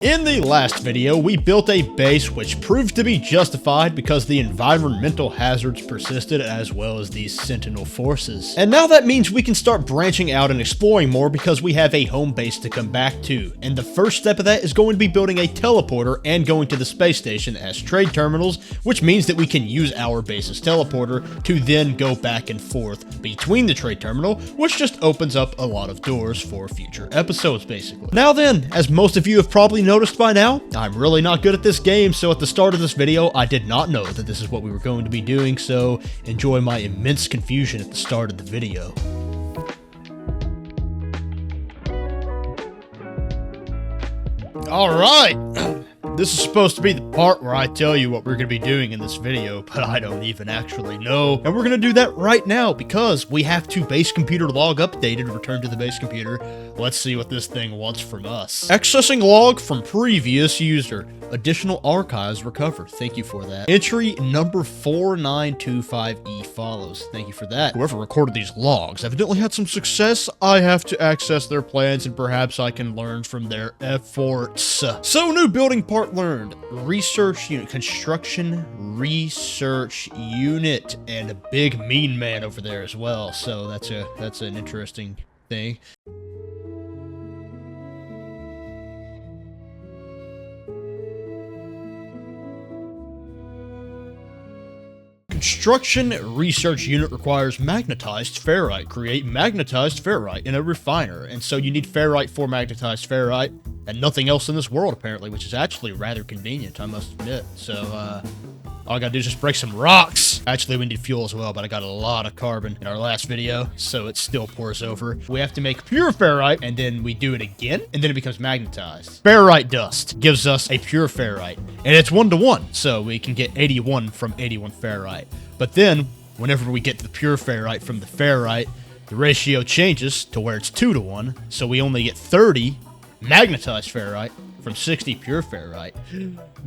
In the last video, we built a base which proved to be justified because the environmental hazards persisted as well as these sentinel forces. And now that means we can start branching out and exploring more because we have a home base to come back to. And the first step of that is going to be building a teleporter and going to the space station as trade terminals, which means that we can use our base's teleporter to then go back and forth between the trade terminal, which just opens up a lot of doors for future episodes basically. Now then, as most of you have probably noticed by now, I'm really not good at this game, so at the start of this video, I did not know that this is what we were going to be doing, so enjoy my immense confusion at the start of the video. Alright! This is supposed to be the part where I tell you what we're going to be doing in this video, but I don't even actually know. And we're going to do that right now because we have to base computer log updated, return to the base computer. Let's see what this thing wants from us. Accessing log from previous user. Additional archives recovered. Thank you for that. Entry number 4925E follows. Thank you for that. Whoever recorded these logs evidently had some success. I have to access their plans and perhaps I can learn from their efforts. So new building part learned. Research unit. Construction research unit. And a big mean man over there as well. So that's an interesting thing. Construction research unit requires magnetized ferrite. Create magnetized ferrite in a refiner. And so you need ferrite for magnetized ferrite and nothing else in this world apparently, which is actually rather convenient, I must admit. So, all I gotta do is just break some rocks. Actually, we need fuel as well, but I got a lot of carbon in our last video, so it still pours over. We have to make pure ferrite, and then we do it again, and then it becomes magnetized. Ferrite dust gives us a pure ferrite, and it's 1-to-1, so we can get 81 from 81 ferrite. But then, whenever we get the pure ferrite from the ferrite, the ratio changes to where it's 2-to-1, so we only get 30 magnetized ferrite from 60 pure ferrite.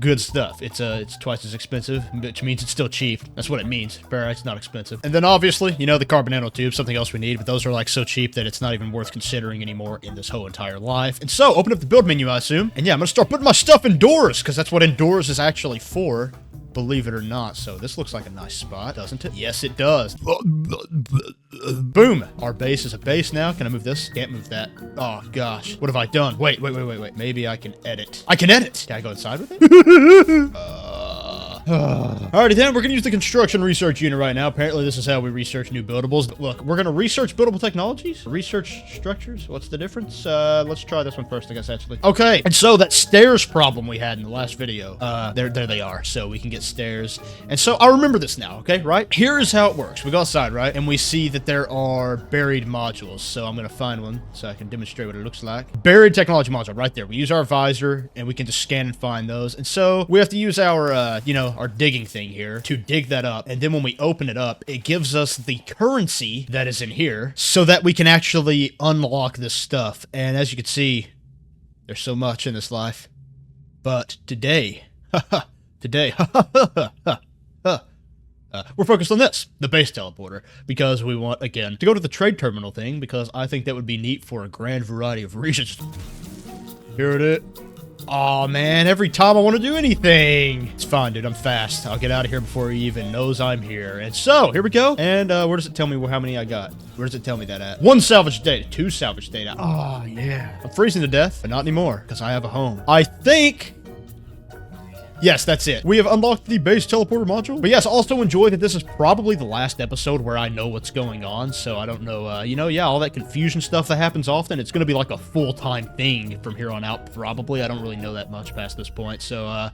Good stuff. It's twice as expensive, which means it's still cheap. That's what it means. Ferrite's not expensive. And then obviously, you know, the carbon nanotubes, something else we need, but those are like so cheap that it's not even worth considering anymore in this whole entire life. And so, open up the build menu, I assume. And yeah, I'm gonna start putting my stuff indoors, because that's what indoors is actually for. Believe it or not. So this looks like a nice spot, doesn't it? Yes, it does. Boom. Our base is a base now. Can I move this? Can't move that. Oh, gosh. What have I done? Wait. Maybe I can edit. I can edit. Can I go inside with it? Alrighty then, we're gonna use the construction research unit right now. Apparently this is how we research new buildables. But look, we're gonna research buildable technologies, research structures. What's the difference? Let's try this one first, I guess, actually. Okay, and so that stairs problem we had in the last video, there they are. So we can get stairs. And so I remember this now, okay, right? Here is how it works. We go outside, right? And we see that there are buried modules. So I'm gonna find one so I can demonstrate what it looks like. Buried technology module right there. We use our visor and we can just scan and find those. And so we have to use our, you know, our digging thing here to dig that up, and then when we open it up, it gives us the currency that is in here so that we can actually unlock this stuff. And as you can see, there's so much in this life, but today we're focused on this, the base teleporter, because we want, again, to go to the trade terminal thing, because I think that would be neat for a grand variety of reasons. Here it is. Aw, man, every time I want to do anything. It's fine, dude. I'm fast. I'll get out of here before he even knows I'm here. And so, here we go. And where does it tell me how many I got? Where does it tell me that at? 1 salvage data. 2 salvage data. Oh, yeah. I'm freezing to death, but not anymore, because I have a home. I think... Yes, that's it. We have unlocked the base teleporter module. But yes, also enjoy that this is probably the last episode where I know what's going on. So I don't know, you know, yeah, all that confusion stuff that happens often. It's going to be like a full-time thing from here on out, probably. I don't really know that much past this point. So, I'm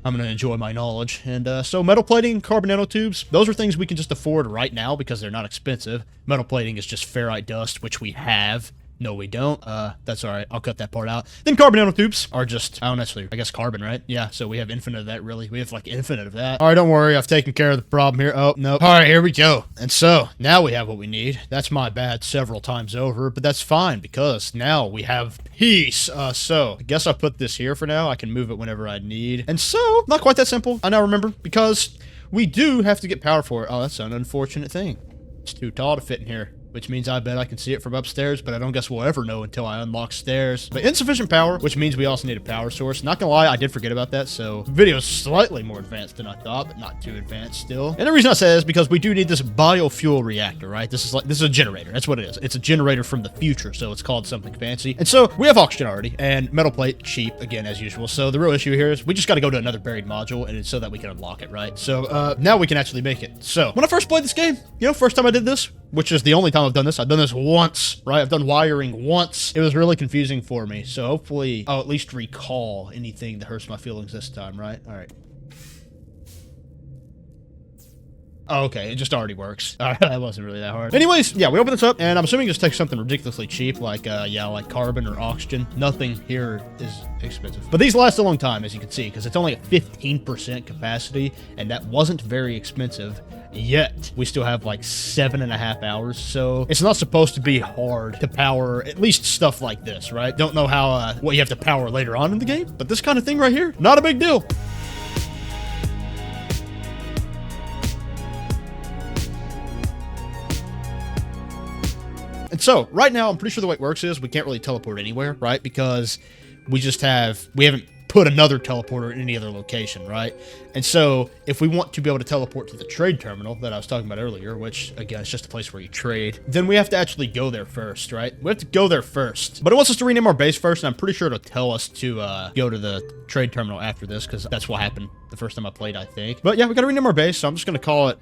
going to enjoy my knowledge. And so metal plating, carbon nanotubes, those are things we can just afford right now because they're not expensive. Metal plating is just ferrite dust, which we have. No, we don't. That's all right. I'll cut that part out. Then carbon nanotubes are just, I don't actually, I guess carbon, right? Yeah, so we have infinite of that, really. We have, like, infinite of that. All right, don't worry. I've taken care of the problem here. Oh, nope. All right, here we go. And so, now we have what we need. That's my bad several times over, but that's fine because now we have peace. So, I guess I'll put this here for now. I can move it whenever I need. And so, not quite that simple. I now remember because we do have to get power for it. Oh, that's an unfortunate thing. It's too tall to fit in here. which means I bet I can see it from upstairs, but I don't guess we'll ever know until I unlock stairs. But insufficient power, which means we also need a power source. Not gonna lie, I did forget about that, so the video's slightly more advanced than I thought, but not too advanced still. And the reason I say is because we do need this biofuel reactor, right? This is a generator. That's what it is. It's a generator from the future, so it's called something fancy. And so we have oxygen already, and metal plate, cheap, again, as usual. So the real issue here is we just got to go to another buried module, and it's so that we can unlock it, right? So now we can actually make it. So when I first played this game, you know, first time I did this, which is the only time I've done this once, right? I've done wiring once. It was really confusing for me. So hopefully I'll at least recall anything that hurts my feelings this time, right? All right. Oh, okay, it just already works. All right, that wasn't really that hard. Anyways, yeah, we open this up, and I'm assuming just take something ridiculously cheap, like, like carbon or oxygen. Nothing here is expensive. But these last a long time, as you can see, because it's only a 15% capacity, and that wasn't very expensive. Yet, we still have like 7.5 hours, so it's not supposed to be hard to power at least stuff like this, right? Don't know how, what you have to power later on in the game, but this kind of thing right here, not a big deal. And so, right now, I'm pretty sure the way it works is we can't really teleport anywhere, right? Because we haven't put another teleporter in any other location, right? And so, if we want to be able to teleport to the trade terminal that I was talking about earlier, which, again, is just a place where you trade, then we have to actually go there first, right? We have to go there first. But it wants us to rename our base first, and I'm pretty sure it'll tell us to go to the trade terminal after this, because that's what happened the first time I played, I think. But yeah, we gotta rename our base, so I'm just gonna call it,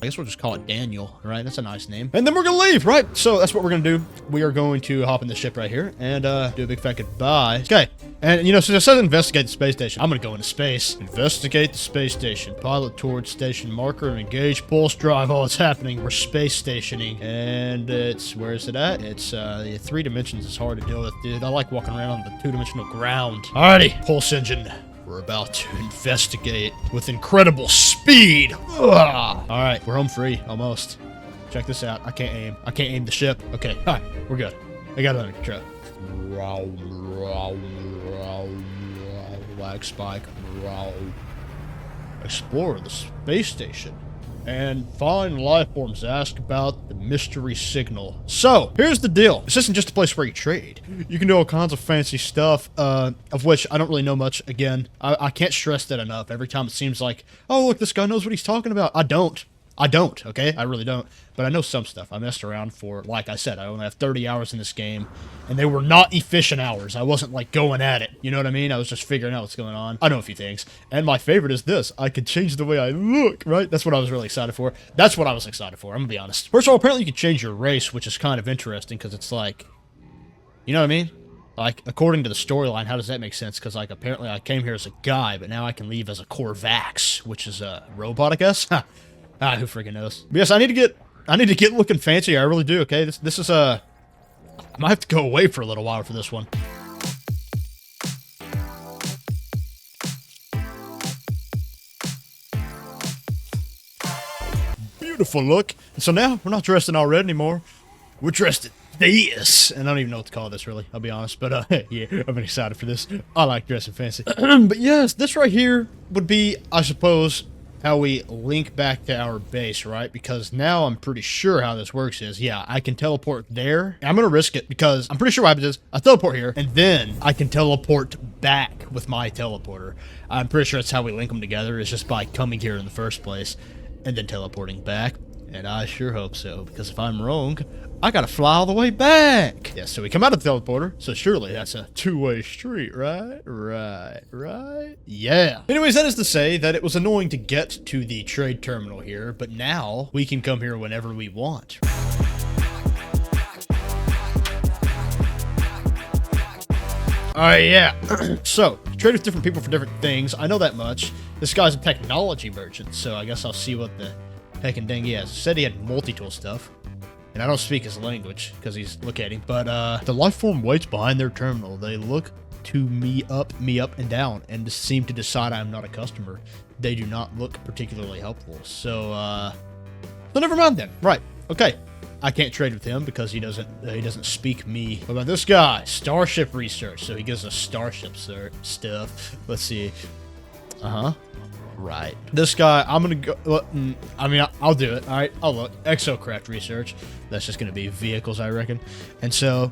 I guess we'll just call it Daniel, right? That's a nice name. And then we're gonna leave, right? So that's what we're gonna do. We are going to hop in the ship right here and do a big fat goodbye. Okay. And, you know, since it says investigate the space station, I'm gonna go into space. Investigate the space station. Pilot towards station marker and engage pulse drive. Oh, it's happening. We're space stationing. And it's, where is it at? It's, 3 dimensions is hard to deal with, dude. I like walking around on the 2-dimensional ground. Alrighty. Pulse engine. We're about to investigate with incredible speed. Ugh. All right, we're home free, almost. Check this out. I can't aim. I can't aim the ship. Okay, all right, we're good. I got it under control. Lag spike. Explore the space station and find life forms. Ask about the mystery signal. So, here's the deal. This isn't just a place where you trade. You can do all kinds of fancy stuff, of which I don't really know much. Again, I can't stress that enough. Every time it seems like, oh, look, this guy knows what he's talking about. I don't, okay? I really don't. But I know some stuff. I messed around for, like I said, I only have 30 hours in this game, and they were not efficient hours. I wasn't, like, going at it. You know what I mean? I was just figuring out what's going on. I know a few things. And my favorite is this. I could change the way I look, right? That's what I was really excited for. That's what I was excited for. I'm gonna be honest. First of all, apparently you can change your race, which is kind of interesting, because it's like, you know what I mean? Like, according to the storyline, how does that make sense? Because, like, apparently I came here as a guy, but now I can leave as a Corvax, which is a robot, I guess? Who freaking knows? But yes, I need to get looking fancy. I really do, okay? This is, I might have to go away for a little while for this one. Beautiful look. And so now, we're not dressed in all red anymore. We're dressed in this. And I don't even know what to call this, really. I'll be honest. But, yeah, I've been excited for this. I like dressing fancy. But yes, this right here would be, I suppose, how we link back to our base, right? Because now I'm pretty sure how this works is, yeah, I can teleport there. I'm gonna risk it because I'm pretty sure what happens is I teleport here, and then I can teleport back with my teleporter. I'm pretty sure that's how we link them together, is just by coming here in the first place and then teleporting back. And I sure hope so, because if I'm wrong, I gotta fly all the way back. Yeah, so we come out of the teleporter, so surely that's a two-way street, right? Right? Yeah. Anyways, that is to say that it was annoying to get to the trade terminal here, but now we can come here whenever we want. Yeah. So, trade with different people for different things. I know that much. This guy's a technology merchant, so I guess I'll see what the heck and dang he has. Said he had multi-tool stuff. And I don't speak his language, because look at him. But, the life form waits behind their terminal. They look to me up and down, and seem to decide I'm not a customer. They do not look particularly helpful. So never mind then. Right. Okay. I can't trade with him because he doesn't speak me. What about this guy? Starship research. So he gives us starship stuff. Let's see. Uh-huh. Right. This guy, I'm gonna go, I mean, I'll do it, alright? Oh, look, exocraft research. That's just gonna be vehicles, I reckon. And so,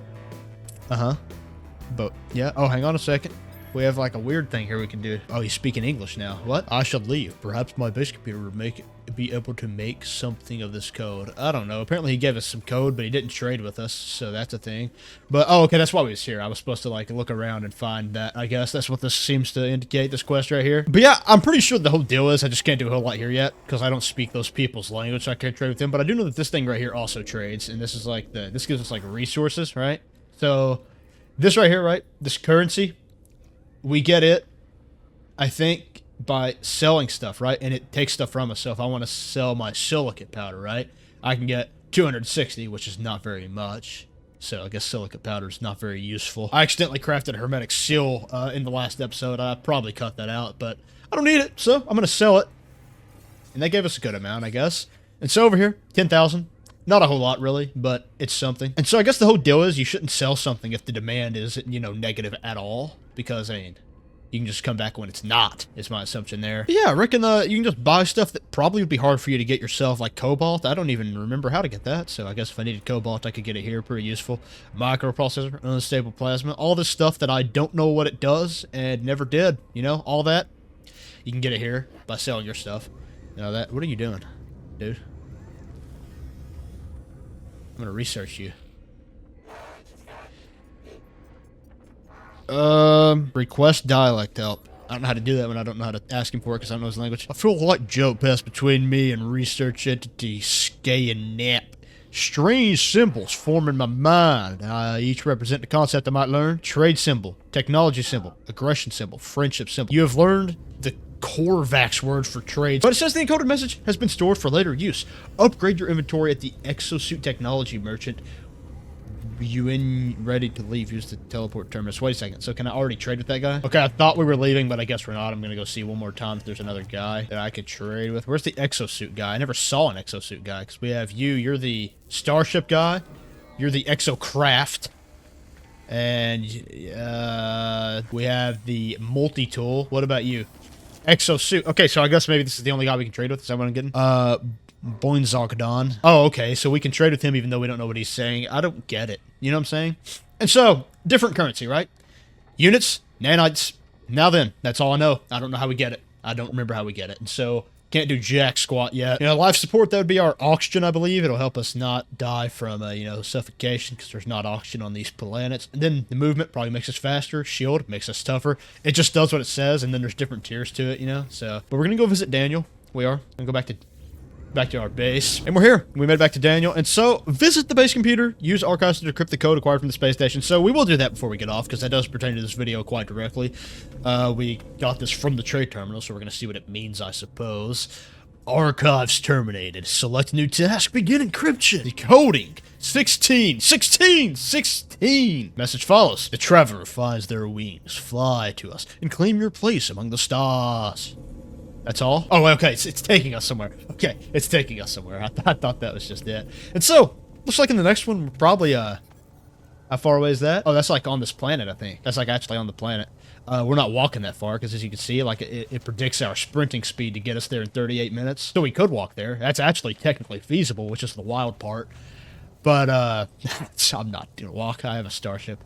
but, yeah, oh, hang on a second. We have, like, a weird thing here we can do. Oh, he's speaking English now. What? I shall leave. Perhaps my base computer will be able to make something of this code. I don't know. Apparently he gave us some code, but he didn't trade with us, so that's a thing. But, oh, okay, that's why we was here. I was supposed to, like, look around and find that. I guess that's what this seems to indicate, this quest right here. But, yeah, I'm pretty sure the whole deal is I just can't do a whole lot here yet, because I don't speak those people's language, so I can't trade with them. But I do know that this thing right here also trades, and this is, like, this gives us, like, resources, right? So, this right here, right? This currency, we get it, I think, by selling stuff, right? And it takes stuff from us. So if I want to sell my silicate powder, right, I can get 260, which is not very much. So I guess silicate powder is not very useful. I accidentally crafted a hermetic seal in the last episode. I probably cut that out, but I don't need it, so I'm going to sell it. And that gave us a good amount, I guess. And so over here, 10,000. Not a whole lot, really, but it's something. And so I guess the whole deal is you shouldn't sell something if the demand is, you know, negative at all. Because, I mean, you can just come back when it's not, is my assumption there. But yeah, I reckon you can just buy stuff that probably would be hard for you to get yourself, like cobalt. I don't even remember how to get that, so I guess if I needed cobalt, I could get it here. Pretty useful. Microprocessor, unstable plasma, all this stuff that I don't know what it does and never did, you know, all that. You can get it here by selling your stuff. Now that, what are you doing, dude? I'm gonna research you. Request dialect help. I don't know how to do that when I don't know how to ask him for it because I don't know his language. I feel like joke passed between me and research entity Nap. Strange symbols form in my mind. Each represent the concept I might learn. Trade symbol, technology symbol, aggression symbol, friendship symbol. You have learned the Corvax word for trades. But it says the encoded message has been stored for later use. Upgrade your inventory at the exosuit technology merchant. You in ready to leave? Use the teleport terminus. Wait a second. So can I already trade with that guy? Okay, I thought we were leaving, but I guess we're not. I'm gonna go see one more time if there's another guy that I could trade with. Where's the exosuit guy? I never saw an exosuit guy because we have you. You're the starship guy. You're the exocraft. And we have the multi-tool. What about you? Exosuit. Okay, so I guess maybe this is the only guy we can trade with. Is that what I'm getting? Boinzogdon. Oh, okay, so we can trade with him even though we don't know what he's saying. I don't get it. You know what I'm saying? And so, different currency, right? Units, nanites. Now then, that's all I know. I don't know how we get it. I don't remember how we get it. And so, can't do jack squat yet. You know, life support, that would be our oxygen, I believe. It'll help us not die from, you know, suffocation because there's not oxygen on these planets. And then the movement probably makes us faster. Shield makes us tougher. It just does what it says, and then there's different tiers to it, you know? So, but we're going to go visit Daniel. We are. We're going to go back to our base. And we're here. We made it back to Daniel. And so, visit the base computer. Use archives to decrypt the code acquired from the space station. So, we will do that before we get off, because that does pertain to this video quite directly. We got this from the trade terminal, so we're going to see what it means, I suppose. Archives terminated. Select new task. Begin encryption. Decoding. 16. Message follows. The traveler finds their wings. Fly to us and claim your place among the stars. That's all? Oh, okay, it's taking us somewhere. Okay, it's taking us somewhere. I thought that was just it. And so, looks like in the next one, we're probably, how far away is that? Oh, that's like on this planet, I think. That's like actually on the planet. We're not walking that far, because as you can see, like, it predicts our sprinting speed to get us there in 38 minutes. So we could walk there. That's actually technically feasible, which is the wild part. But, I'm not gonna walk. I have a starship.